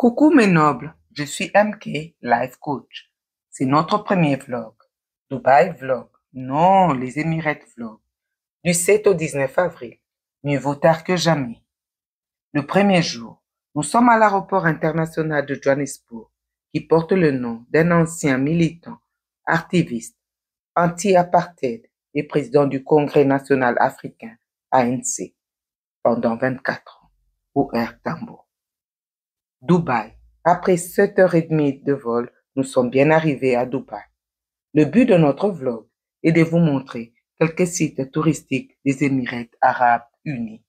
Coucou mes nobles, je suis MK, Life Coach. C'est notre premier vlog. Dubaï Vlog. Non, les Émirats Vlog. Du 7 au 19 avril. Mieux vaut tard que jamais. Le premier jour, nous sommes à l'aéroport international de Johannesburg, qui porte le nom d'un ancien militant, activiste, anti-apartheid et président du Congrès national africain, ANC, pendant 24 ans, au Air Tambo. Dubaï. Après 7h30 de vol, nous sommes bien arrivés à Dubaï. Le but de notre vlog est de vous montrer quelques sites touristiques des Émirats arabes unis.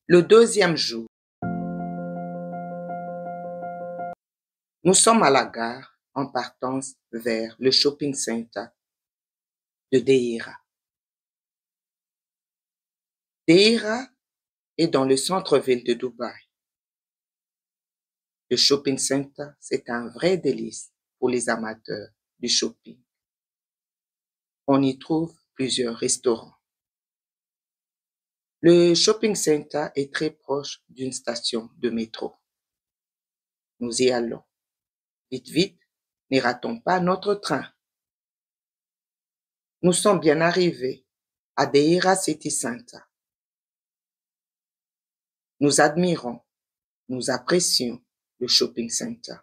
Le deuxième jour, nous sommes à la gare en partance vers le shopping center de Deira. Deira est dans le centre-ville de Dubaï. Le shopping center, c'est un vrai délice pour les amateurs du shopping. On y trouve plusieurs restaurants. Le shopping center est très proche d'une station de métro. Nous y allons. Vite, vite, ne ratons pas notre train. Nous sommes bien arrivés à Deira City Center. Nous admirons, nous apprécions le shopping center.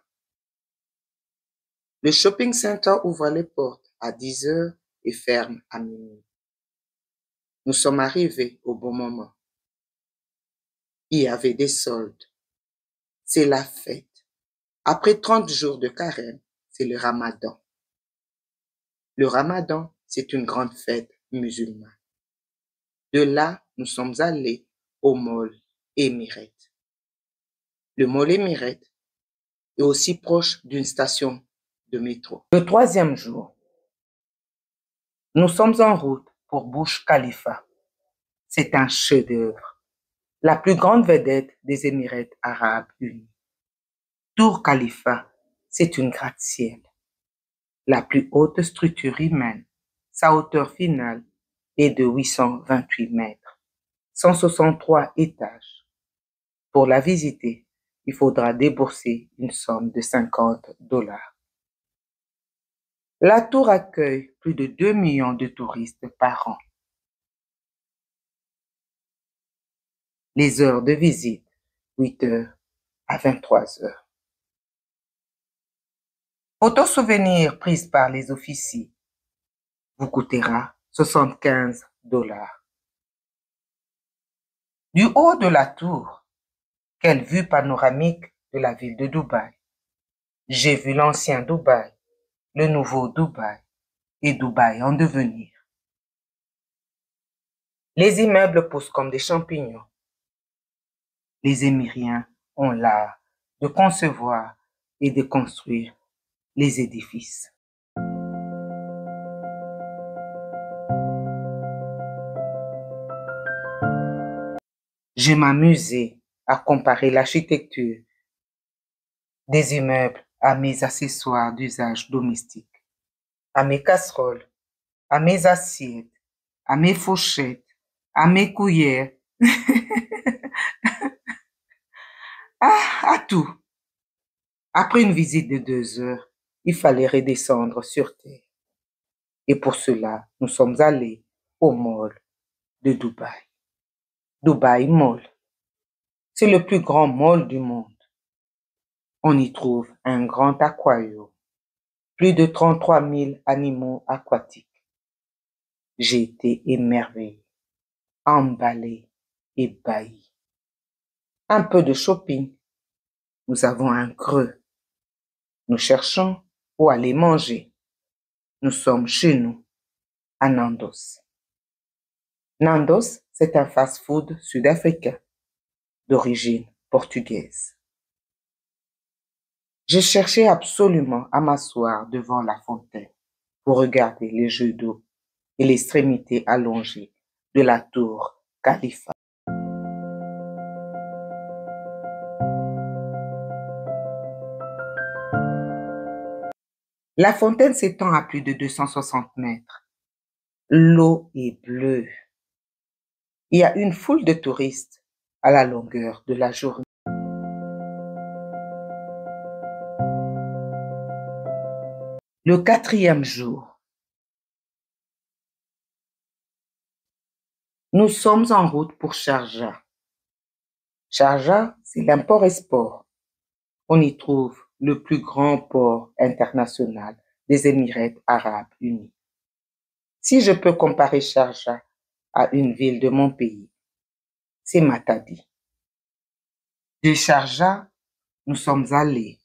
Le shopping center ouvre les portes à 10 heures et ferme à minuit. Nous sommes arrivés au bon moment. Il y avait des soldes. C'est la fête. Après 30 jours de carême, c'est le Ramadan. Le Ramadan, c'est une grande fête musulmane. De là, nous sommes allés au mall Émirats. Le mall Émirats est aussi proche d'une station de métro. Le troisième jour, nous sommes en route pour Burj Khalifa. C'est un chef-d'œuvre, la plus grande vedette des Émirats arabes unis. Tour Khalifa, c'est une gratte-ciel, la plus haute structure humaine. Sa hauteur finale est de 828 mètres, 163 étages. Pour la visiter, il faudra débourser une somme de $50. La tour accueille plus de 2 millions de touristes par an. Les heures de visite, 8 heures à 23 heures. Photo souvenir prise par les officiers vous coûtera $75. Du haut de la tour, quelle vue panoramique de la ville de Dubaï. J'ai vu l'ancien Dubaï, le nouveau Dubaï et Dubaï en devenir. Les immeubles poussent comme des champignons. Les Émiriens ont l'art de concevoir et de construire les édifices. Je m'amusais à comparer l'architecture des immeubles à mes accessoires d'usage domestique, à mes casseroles, à mes assiettes, à mes fourchettes, à mes cuillères, à tout. Après une visite de 2 heures, il fallait redescendre sur terre. Et pour cela, nous sommes allés au mall de Dubaï. Dubaï Mall. C'est le plus grand mall du monde. On y trouve un grand aquarium, plus de 33 000 animaux aquatiques. J'ai été émerveillé, emballé, ébahi. Un peu de shopping. Nous avons un creux. Nous cherchons où aller manger. Nous sommes chez nous, à Nandos. Nandos, c'est un fast-food sud-africain d'origine portugaise. J'ai cherché absolument à m'asseoir devant la fontaine pour regarder les jeux d'eau et l'extrémité allongée de la tour Khalifa. La fontaine s'étend à plus de 260 mètres. L'eau est bleue. Il y a une foule de touristes à la longueur de la journée. Le quatrième jour, nous sommes en route pour Sharjah. Sharjah, c'est l'import-export. On y trouve le plus grand port international des Émirats arabes unis. Si je peux comparer Sharjah à une ville de mon pays, c'est Matadi. De Sharjah, nous sommes allés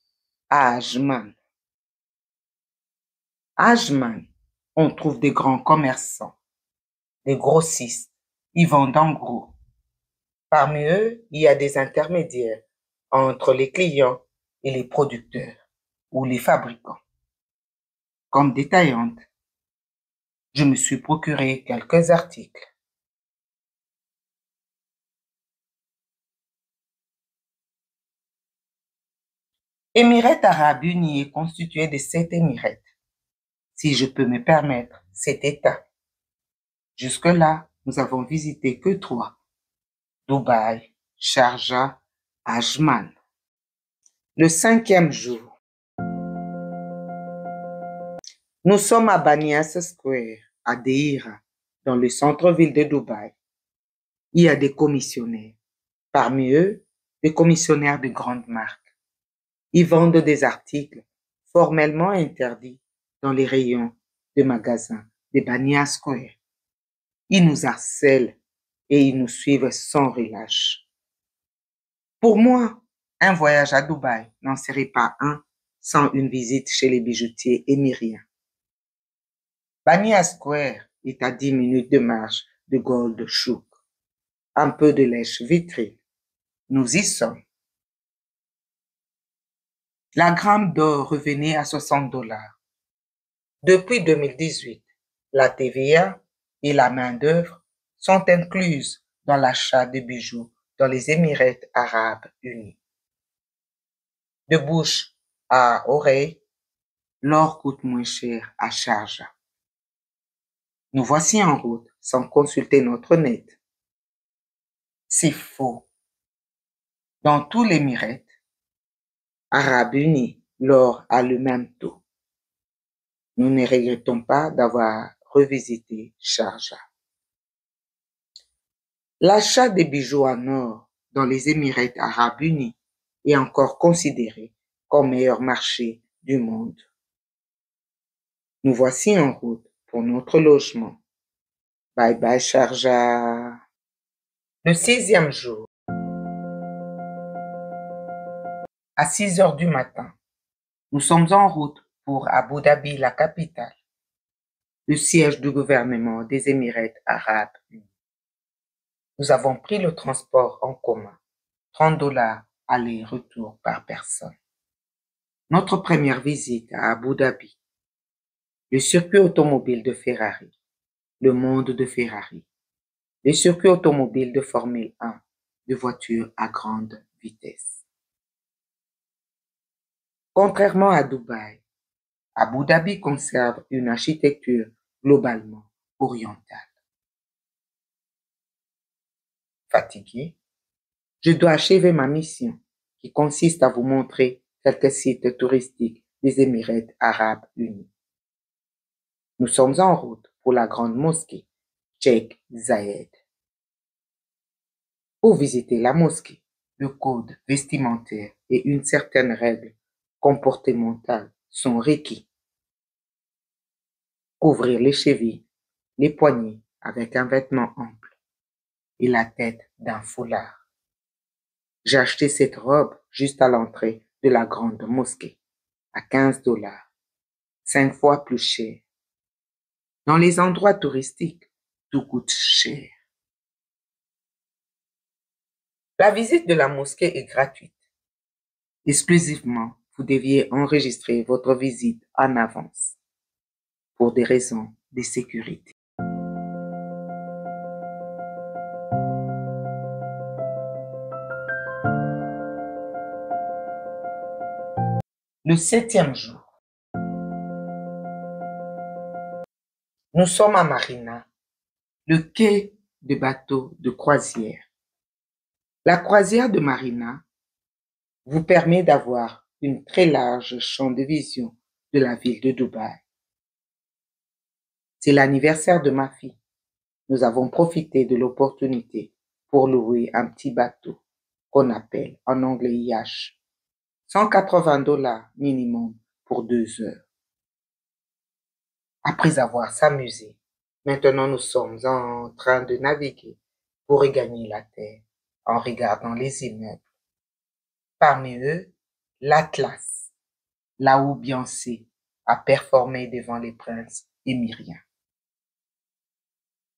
à Ajman. À Ajman, on trouve des grands commerçants, des grossistes. Ils vendent en gros. Parmi eux, il y a des intermédiaires entre les clients et les producteurs ou les fabricants. Comme détaillante, je me suis procuré quelques articles. Émirats arabes unis est constitué de 7 émirats. Si je peux me permettre, 7 États. Jusque-là, nous avons visité que 3. Dubaï, Sharjah, Ajman. Le 5e jour, nous sommes à Banias Square, à Deira, dans le centre-ville de Dubaï. Il y a des commissionnaires. Parmi eux, des commissionnaires de grandes marques. Ils vendent des articles formellement interdits dans les rayons de magasins de Banias Square. Ils nous harcèlent et ils nous suivent sans relâche. Pour moi, un voyage à Dubaï n'en serait pas un sans une visite chez les bijoutiers émiriens. Banias Square est à 10 minutes de marche de Gold Chouk. Un peu de lèche vitrine. Nous y sommes. La gramme d'or revenait à 60 $. Depuis 2018, la TVA et la main-d'œuvre sont incluses dans l'achat de bijoux dans les Émirats arabes unis. De bouche à oreille, l'or coûte moins cher à Sharjah. Nous voici en route sans consulter notre net. C'est faux. Dans tous les Émirats arabes unis, l'or a le même taux. Nous ne regrettons pas d'avoir revisité Sharjah. L'achat des bijoux en or dans les Émirats arabes unis est encore considéré comme meilleur marché du monde. Nous voici en route pour notre logement. Bye bye Sharjah. Le 6e jour, à 6 heures du matin, nous sommes en route pour Abu Dhabi, la capitale, le siège du gouvernement des Émirats arabes unis. Nous avons pris le transport en commun, 30 $ aller-retour par personne. Notre première visite à Abu Dhabi, le circuit automobile de Ferrari, le monde de Ferrari, le circuit automobile de Formule 1, de voitures à grande vitesse. Contrairement à Dubaï, Abu Dhabi conserve une architecture globalement orientale. Fatigué, je dois achever ma mission qui consiste à vous montrer quelques sites touristiques des Émirats arabes unis. Nous sommes en route pour la grande mosquée Sheikh Zayed. Pour visiter la mosquée, le code vestimentaire et une certaine règle comportementale sont requis. Couvrir les chevilles, les poignets avec un vêtement ample et la tête d'un foulard. J'ai acheté cette robe juste à l'entrée de la grande mosquée, à 15 $, 5 fois plus cher. Dans les endroits touristiques, tout coûte cher. La visite de la mosquée est gratuite. Exclusivement, vous deviez enregistrer votre visite en avance pour des raisons de sécurité. Le 7e jour, Nous sommes à Marina, le quai de bateaux de croisière. La croisière de Marina vous permet d'avoir une très large champ de vision de la ville de Dubaï. C'est l'anniversaire de ma fille. Nous avons profité de l'opportunité pour louer un petit bateau qu'on appelle en anglais yacht. $180 minimum pour 2 heures. Après avoir s'amusé, maintenant nous sommes en train de naviguer pour regagner la terre en regardant les immeubles. Parmi eux, l'Atlas, là où Beyoncé a performé devant les princes émiriens.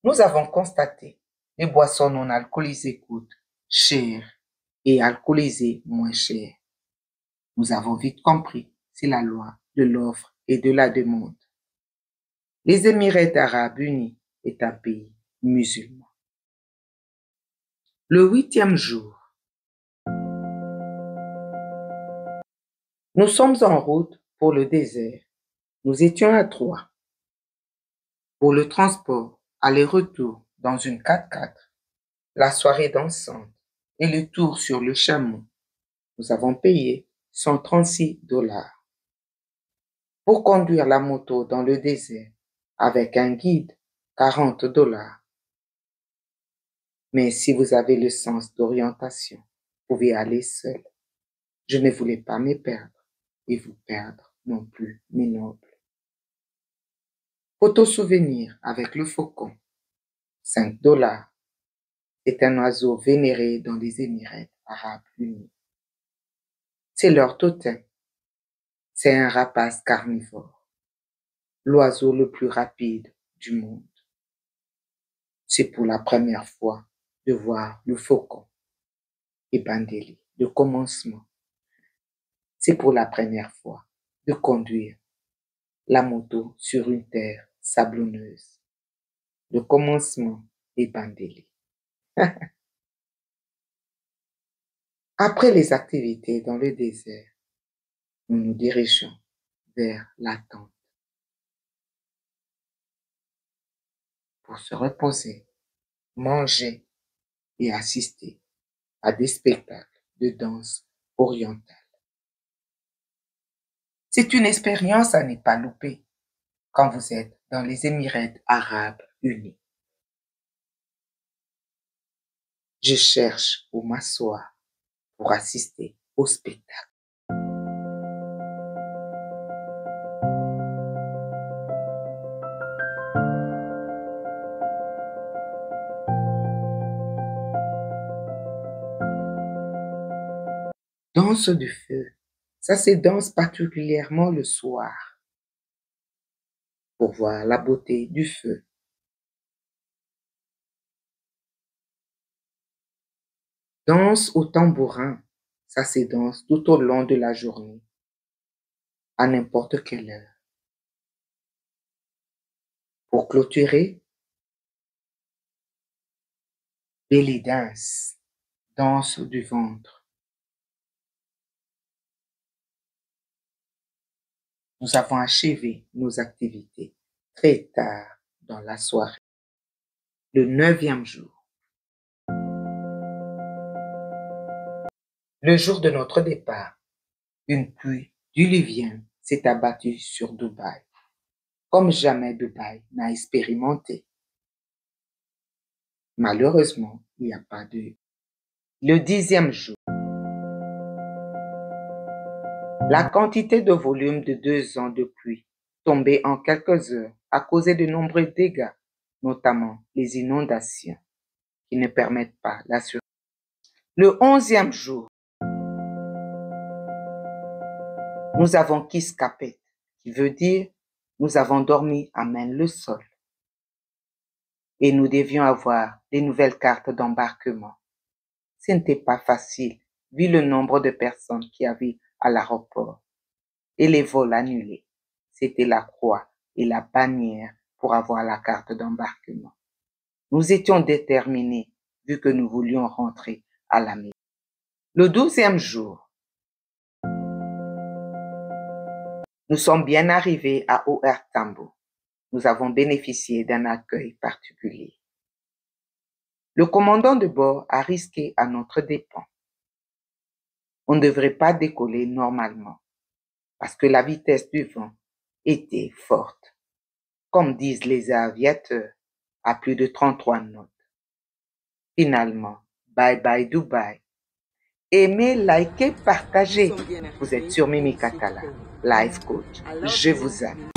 Nous avons constaté les boissons non alcoolisées coûtent cher et alcoolisées moins cher. Nous avons vite compris, c'est la loi de l'offre et de la demande. Les Émirats arabes unis est un pays musulman. Le 8e jour, nous sommes en route pour le désert. Nous étions à 3. Pour le transport, aller-retour dans une 4x4, la soirée dansante et le tour sur le chameau, nous avons payé $136. Pour conduire la moto dans le désert avec un guide, $40. Mais si vous avez le sens d'orientation, vous pouvez aller seul. Je ne voulais pas me perdre et vous perdre non plus, mes nobles. Photo souvenir avec le faucon, $5. C'est un oiseau vénéré dans les Émirats arabes unis. C'est leur totem. C'est un rapace carnivore, l'oiseau le plus rapide du monde. C'est pour la première fois de voir le faucon et Bandeli, le commencement. C'est pour la première fois de conduire la moto sur une terre sablonneuse. Le commencement est Bandeli. Après les activités dans le désert, nous nous dirigeons vers la tente pour se reposer, manger et assister à des spectacles de danse orientale. C'est une expérience à ne pas louper quand vous êtes dans les Émirats arabes unis. Je cherche où m'asseoir pour assister au spectacle. Danse du feu, ça se danse particulièrement le soir pour voir la beauté du feu. Danse au tambourin, ça se danse tout au long de la journée, à n'importe quelle heure. Pour clôturer, belly dance, danse du ventre. Nous avons achevé nos activités très tard dans la soirée. Le 9e jour. Le jour de notre départ, une pluie diluvienne s'est abattue sur Dubaï, comme jamais Dubaï n'a expérimenté. Malheureusement, il n'y a pas de... Le 10e jour. La quantité de volume de 2 ans de pluie tombée en quelques heures a causé de nombreux dégâts, notamment les inondations, qui ne permettent pas la survie. Le 11e jour, nous avons kiskapet, qui veut dire nous avons dormi à même le sol. Et nous devions avoir des nouvelles cartes d'embarquement. Ce n'était pas facile, vu le nombre de personnes qui avaient à l'aéroport. Et les vols annulés. C'était la croix et la bannière pour avoir la carte d'embarquement. Nous étions déterminés, vu que nous voulions rentrer à la maison. Le 12e jour, nous sommes bien arrivés à OR Tambo. nous avons bénéficié d'un accueil particulier. Le commandant de bord a risqué à notre dépens. On ne devrait pas décoller normalement parce que la vitesse du vent était forte, comme disent les aviateurs, à plus de 33 knots. Finalement, bye bye Dubaï. Aimez, likez, partagez. Vous êtes sur Mimi Katala, Life Coach. Je vous aime.